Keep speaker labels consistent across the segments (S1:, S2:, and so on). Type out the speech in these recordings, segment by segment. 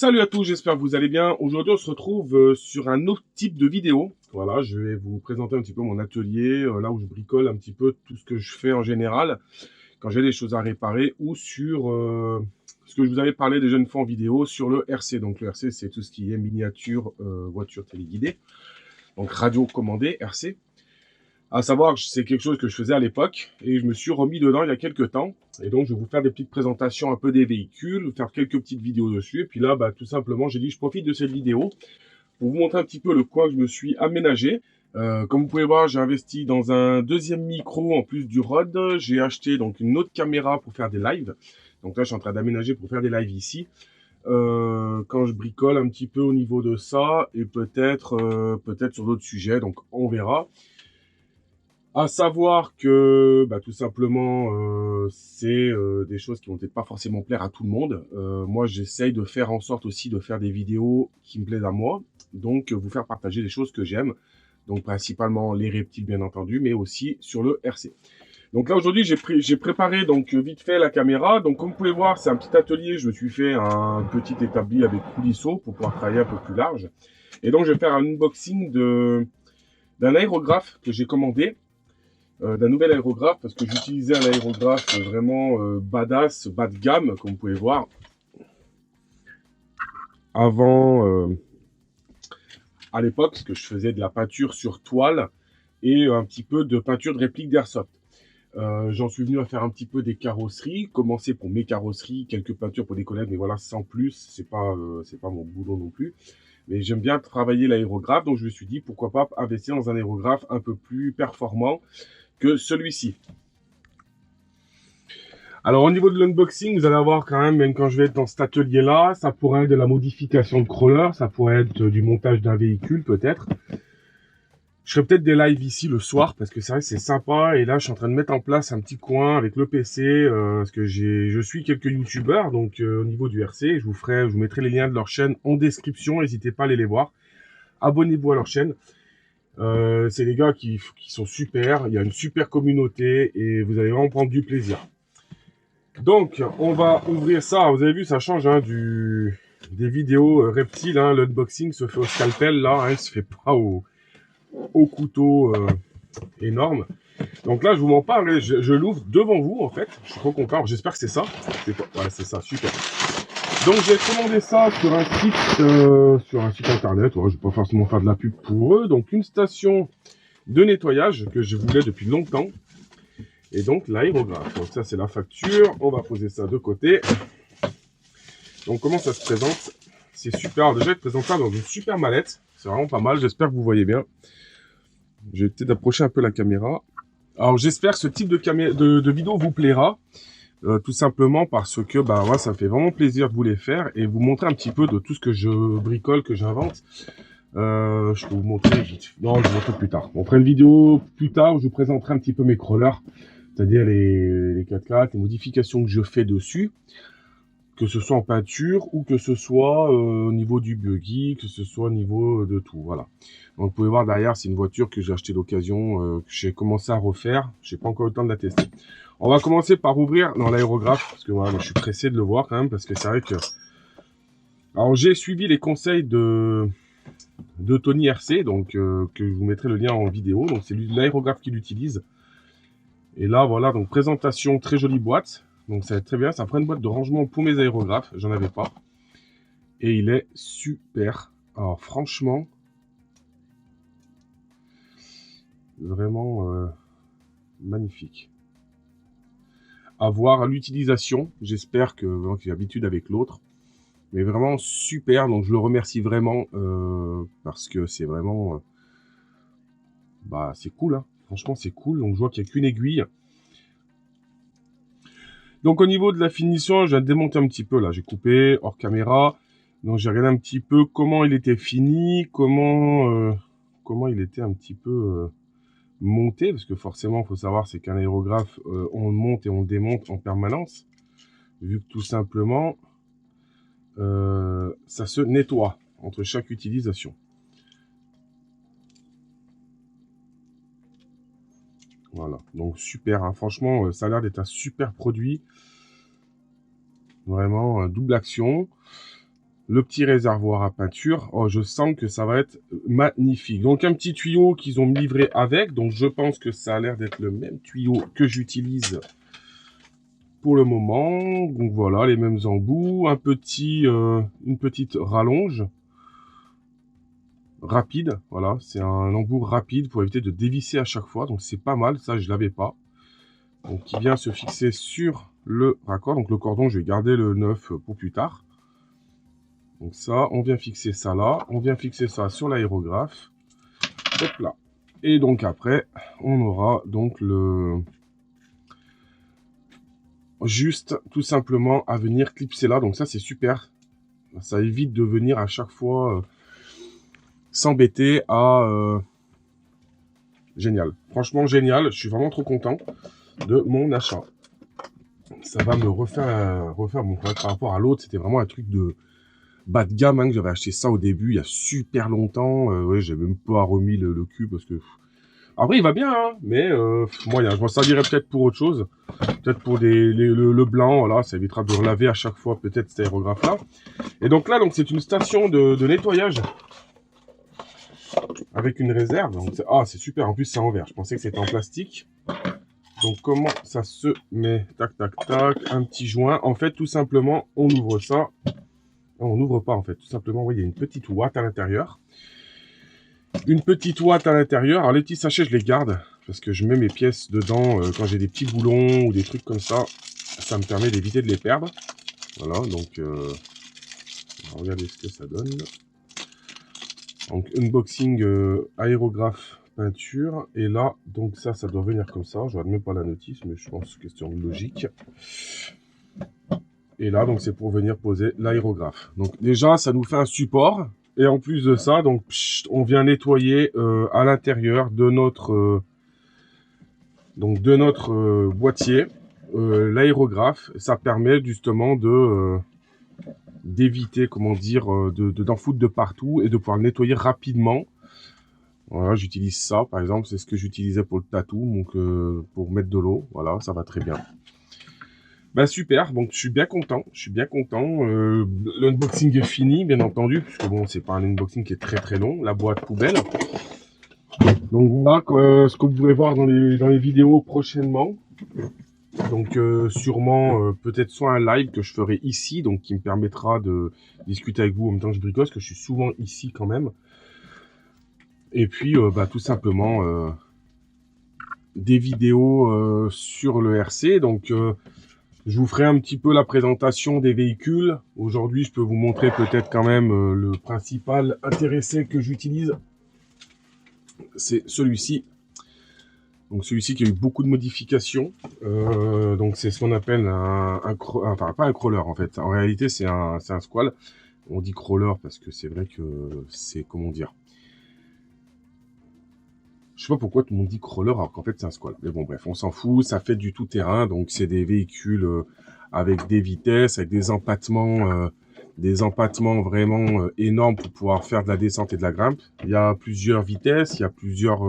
S1: Salut à tous, j'espère que vous allez bien. Aujourd'hui, on se retrouve sur un autre type de vidéo. Voilà, je vais vous présenter un petit peu mon atelier, là où je bricole un petit peu tout ce que je fais en général, quand j'ai des choses à réparer, ou sur ce que je vous avais parlé déjà une fois en vidéo, sur le RC. Donc le RC, c'est tout ce qui est miniature, voiture téléguidée, donc radio commandée, RC. À savoir que c'est quelque chose que je faisais à l'époque et je me suis remis dedans il y a quelques temps. Et donc, je vais vous faire des petites présentations un peu des véhicules, faire quelques petites vidéos dessus. Et puis là, tout simplement, j'ai dit, je profite de cette vidéo pour vous montrer un petit peu le coin que je me suis aménagé. Comme vous pouvez voir, j'ai investi dans un deuxième micro en plus du Rode. J'ai acheté donc une autre caméra pour faire des lives. Donc là, je suis en train d'aménager pour faire des lives ici. Quand je bricole un petit peu au niveau de ça et peut-être sur d'autres sujets. Donc, on verra. À savoir que, tout simplement, c'est des choses qui vont peut-être pas forcément plaire à tout le monde. Moi, j'essaye de faire en sorte aussi de faire des vidéos qui me plaisent à moi. Donc, vous faire partager des choses que j'aime. Donc, principalement les reptiles, bien entendu, mais aussi sur le RC. Donc là, aujourd'hui, j'ai préparé donc vite fait la caméra. Donc, comme vous pouvez voir, c'est un petit atelier. Je me suis fait un petit établi avec coulisseau pour pouvoir travailler un peu plus large. Et donc, je vais faire un unboxing d'un aérographe que j'ai commandé. D'un nouvel aérographe parce que j'utilisais un aérographe vraiment badass, bas de gamme, comme vous pouvez voir. Avant, à l'époque, parce que je faisais de la peinture sur toile et un petit peu de peinture de réplique d'airsoft. J'en suis venu à faire un petit peu des carrosseries, commencer pour mes carrosseries, quelques peintures pour des collègues, mais voilà, sans plus, c'est pas mon boulot non plus. Mais j'aime bien travailler l'aérographe, donc je me suis dit pourquoi pas investir dans un aérographe un peu plus performant que celui-ci. Alors au niveau de l'unboxing, vous allez voir quand même quand je vais être dans cet atelier-là, ça pourrait être de la modification de crawler, ça pourrait être du montage d'un véhicule peut-être. Je ferai peut-être des lives ici le soir parce que c'est vrai que c'est sympa. Et là, je suis en train de mettre en place un petit coin avec le PC parce que je suis quelques youtubeurs donc au niveau du RC. Je vous mettrai les liens de leur chaîne en description. N'hésitez pas à aller les voir. Abonnez-vous à leur chaîne. C'est des gars qui sont super. Il y a une super communauté et vous allez vraiment prendre du plaisir. Donc, on va ouvrir ça. Vous avez vu, ça change des vidéos reptiles. L'unboxing se fait au scalpel, là. Il se fait pas au couteau énorme. Donc là, je vous m'en parle. Je l'ouvre devant vous, en fait. Je suis trop content. J'espère que c'est ça. Ouais, c'est ça. Super. Donc, j'ai commandé ça sur un site internet. Ouais, je vais pas forcément faire de la pub pour eux. Donc, une station de nettoyage que je voulais depuis longtemps. Et donc l'aérographe. Donc ça c'est la facture. On va poser ça de côté. Donc comment ça se présente? C'est super. Alors, déjà, il présente ça dans une super mallette. C'est vraiment pas mal. J'espère que vous voyez bien. Je vais peut-être approcher un peu la caméra. Alors j'espère que ce type de vidéo vous plaira. Tout simplement parce que moi, ça me fait vraiment plaisir de vous les faire et vous montrer un petit peu de tout ce que je bricole, que j'invente. Je peux vous montrer vite. Non, je vous montrerai plus tard. On fera une vidéo plus tard où je vous présenterai un petit peu mes crawlers. C'est-à-dire les 4x4, les modifications que je fais dessus, que ce soit en peinture ou que ce soit au niveau du buggy, que ce soit au niveau de tout, voilà. Donc vous pouvez voir derrière, c'est une voiture que j'ai acheté d'occasion, que j'ai commencé à refaire, j'ai pas encore eu le temps de la tester. On va commencer par ouvrir dans l'aérographe, parce que voilà, moi, je suis pressé de le voir quand même, parce que c'est vrai que... Alors j'ai suivi les conseils de Tony RC, donc que je vous mettrai le lien en vidéo, donc c'est l'aérographe qu'il utilise. Et là, voilà, donc présentation, très jolie boîte. Donc ça va être très bien. Ça prend une boîte de rangement pour mes aérographes. J'en avais pas. Et il est super. Alors franchement, vraiment magnifique. À voir l'utilisation. J'espère qu'il y a l'habitude avec l'autre. Mais vraiment super. Donc je le remercie vraiment parce que c'est vraiment... c'est cool. Hein. Franchement, c'est cool. Donc je vois qu'il n'y a qu'une aiguille. Donc au niveau de la finition, je viens de démonter un petit peu là, j'ai coupé hors caméra. Donc j'ai regardé un petit peu comment il était fini, comment il était un petit peu monté, parce que forcément, il faut savoir, c'est qu'un aérographe, on le monte et on le démonte en permanence, vu que tout simplement, ça se nettoie entre chaque utilisation. Voilà, donc super, hein. Franchement, ça a l'air d'être un super produit. Vraiment, double action. le petit réservoir à peinture. Oh, je sens que ça va être magnifique. Donc, un petit tuyau qu'ils ont livré avec. Donc, je pense que ça a l'air d'être le même tuyau que j'utilise pour le moment. Donc, voilà, les mêmes embouts. Une petite rallonge rapide. Voilà, c'est un embout rapide pour éviter de dévisser à chaque fois. Donc, c'est pas mal. Ça, je l'avais pas. Donc, qui vient se fixer sur le raccord. Donc, le cordon, je vais garder le neuf pour plus tard. Donc ça, on vient fixer ça là. On vient fixer ça sur l'aérographe. Hop là. Et donc après, on aura donc juste tout simplement à venir clipser là. Donc ça, c'est super. Ça évite de venir à chaque fois s'embêter à... Génial. Franchement, génial. Je suis vraiment trop content de mon achat. Ça va me refaire mon travail par rapport à l'autre. C'était vraiment un truc de... bas de gamme, hein, que j'avais acheté ça au début, il y a super longtemps. Ouais, j'ai même pas remis le cul parce que... Après, il va bien, hein, mais moyen. Je m'en servirais peut-être pour autre chose. Peut-être pour le blanc, voilà, ça évitera de relaver à chaque fois peut-être cet aérographe-là. Et donc là, c'est une station de nettoyage avec une réserve. Ah, c'est super, en plus c'est en verre. Je pensais que c'était en plastique. Donc comment ça se met? Tac, tac, tac, un petit joint. En fait, tout simplement, on ouvre ça. On n'ouvre pas en fait, tout simplement, oui, il y a une petite ouate à l'intérieur. Une petite ouate à l'intérieur. Alors les petits sachets, je les garde parce que je mets mes pièces dedans quand j'ai des petits boulons ou des trucs comme ça. Ça me permet d'éviter de les perdre. Voilà, donc on va regarder ce que ça donne. Donc unboxing aérographe peinture. Et là, donc ça doit venir comme ça. Je regarde même pas la notice, mais je pense que c'est question de logique. Et là, donc c'est pour venir poser l'aérographe. Donc déjà, ça nous fait un support. Et en plus de ça, donc on vient nettoyer à l'intérieur de notre boîtier l'aérographe. Ça permet justement d'éviter, comment dire, d'en foutre de partout et de pouvoir le nettoyer rapidement. Voilà, j'utilise ça, par exemple, c'est ce que j'utilisais pour le tatou, donc pour mettre de l'eau. Voilà, ça va très bien. Bah super, donc je suis bien content, l'unboxing est fini, bien entendu, puisque bon, c'est pas un unboxing qui est très très long, la boîte poubelle. Donc voilà ce que vous pourrez voir dans les vidéos prochainement. Donc sûrement peut-être soit un live que je ferai ici, donc qui me permettra de discuter avec vous en même temps que je bricole, parce que je suis souvent ici quand même. Et puis tout simplement des vidéos sur le RC, donc je vous ferai un petit peu la présentation des véhicules. Aujourd'hui, je peux vous montrer peut-être quand même le principal intéressé que j'utilise. C'est celui-ci. Donc celui-ci qui a eu beaucoup de modifications. Donc c'est ce qu'on appelle enfin pas un crawler en fait. En réalité, c'est un squal. On dit crawler parce que c'est vrai que c'est, comment dire... Je sais pas pourquoi tout le monde dit crawler alors qu'en fait c'est un squal. Mais bon bref, on s'en fout, ça fait du tout-terrain. Donc c'est des véhicules avec des vitesses, avec des empattements vraiment énormes pour pouvoir faire de la descente et de la grimpe. Il y a plusieurs vitesses, il y a plusieurs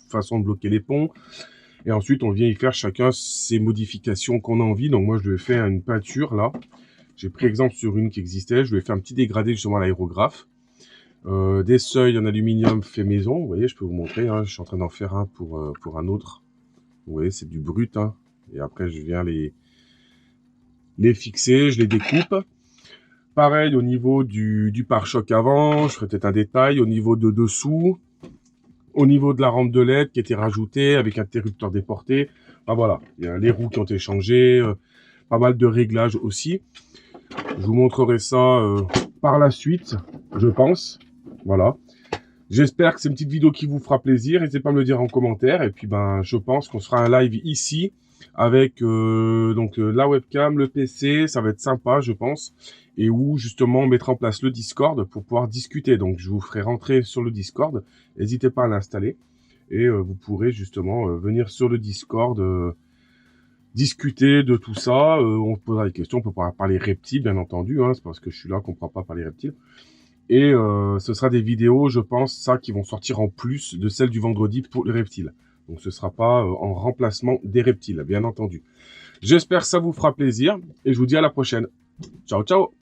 S1: façons de bloquer les ponts. Et ensuite on vient y faire chacun ses modifications qu'on a envie. Donc moi je lui ai fait une peinture là. J'ai pris exemple sur une qui existait, je lui ai fait un petit dégradé justement à l'aérographe. Des seuils en aluminium fait maison, vous voyez, je peux vous montrer, hein, je suis en train d'en faire un pour un autre. Vous voyez, c'est du brut, hein, et après je viens les fixer, je les découpe. Pareil au niveau du pare-choc avant, je ferai peut-être un détail, au niveau de dessous, au niveau de la rampe de LED qui était rajoutée avec interrupteur déporté. Ah voilà, il y a les roues qui ont été changées, pas mal de réglages aussi. Je vous montrerai ça par la suite, je pense. Voilà. J'espère que c'est une petite vidéo qui vous fera plaisir. N'hésitez pas à me le dire en commentaire. Et puis, je pense qu'on se fera un live ici avec la webcam, le PC. Ça va être sympa, je pense. Et où, justement, on mettra en place le Discord pour pouvoir discuter. Donc, je vous ferai rentrer sur le Discord. N'hésitez pas à l'installer. Et vous pourrez, justement, venir sur le Discord discuter de tout ça. On se posera des questions. On peut pas parler reptiles, bien entendu. Hein, c'est parce que je suis là qu'on ne pourra pas parler reptiles. Et ce sera des vidéos, je pense, ça, qui vont sortir en plus de celles du vendredi pour les reptiles. Donc ce ne sera pas en remplacement des reptiles, bien entendu. J'espère que ça vous fera plaisir et je vous dis à la prochaine. Ciao, ciao!